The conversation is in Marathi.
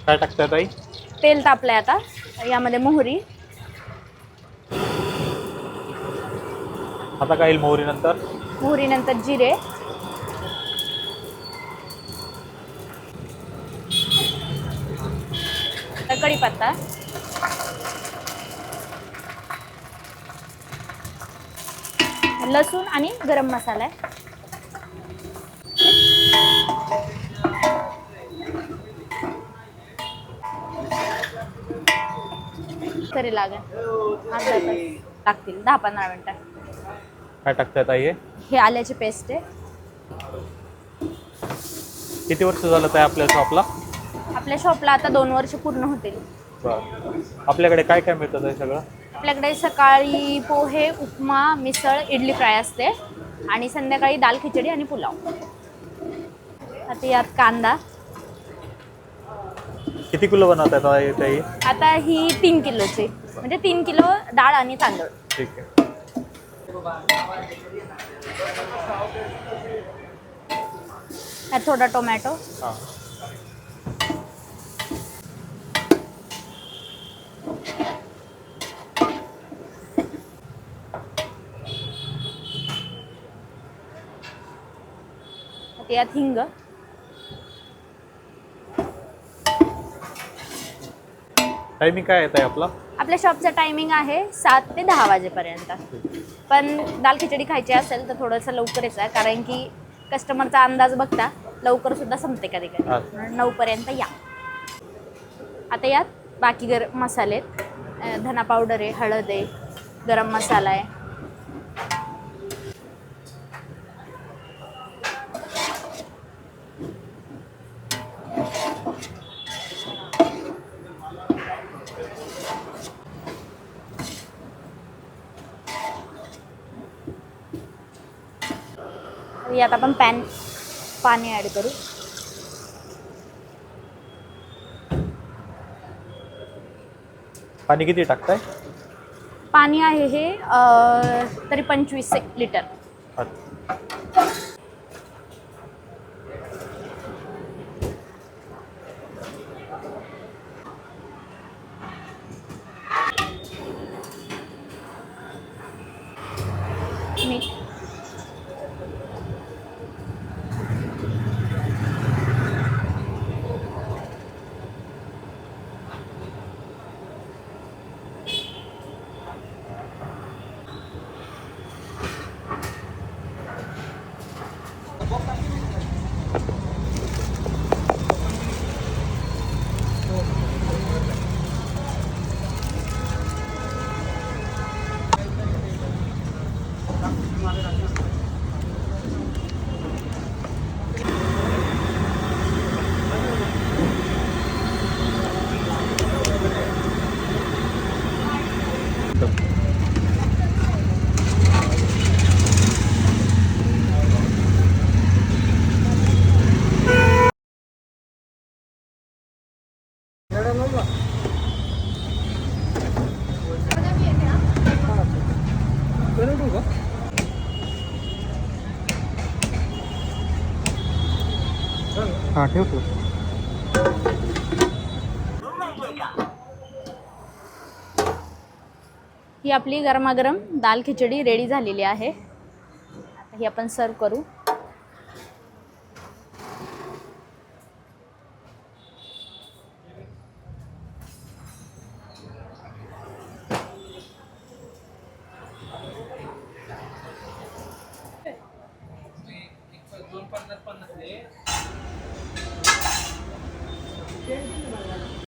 काय टाकताय ताई? तेल तापलंय आता, यामध्ये मोहरी. आता काय येईल मोहरी नंतर? मोहरी नंतर जिरे. कढीपत्ता. लसूण आणि गरम मसाला आहे. तरी लागेल अर्धा तास लागतील, 10-15 मिनिटं. काय टाकताय ताई? हे आल्याची पेस्ट आहे. किती वर्ष झालं ताई आपल्या शॉपला? आपल्या शॉपला आता 2 वर्ष पूर्ण होतील. बरं. आपल्याकडे काय काय मिळतं ताई सगळं? आपल्याकडे सकाळी पोहे, उपमा, मिसळ, इडली फ्राय असते आणि संध्याकाळी दाल खिचडी आणि पुलाव. आता यात कांदा. किती किलो बनवताय ताई? आता ही 3 किलोची, म्हणजे 3 किलो डाळ आणि तांदूळ. ठीक आहे. यात थोडा टोमॅटो. हां. यात हिंग. टायमिंग काय आहे ताई आपला? आपल्या शॉपचा टायमिंग आहे 7 ते 10 वाजेपर्यंत. पण दाल खिचडी खायची असेल तर थोडंसं लवकरच आहे, कारण की कस्टमरचा अंदाज बघता लवकर सुद्धा संपते कधी कधी. 9 पर्यंत या. आता यात बाकी गरम मसाले, धना पावडर आहे, हळद आहे, गरम मसाला आहे. यात आपण पाणी ॲड करू. पाणी किती टाकताय? पाणी आहे हे तरी 25 लिटर. मीठ. हां ठेवतो. ही आपली गरमागरम दाल खिचडी रेडी झालेली आहे. आता ही आपण सर्व करू.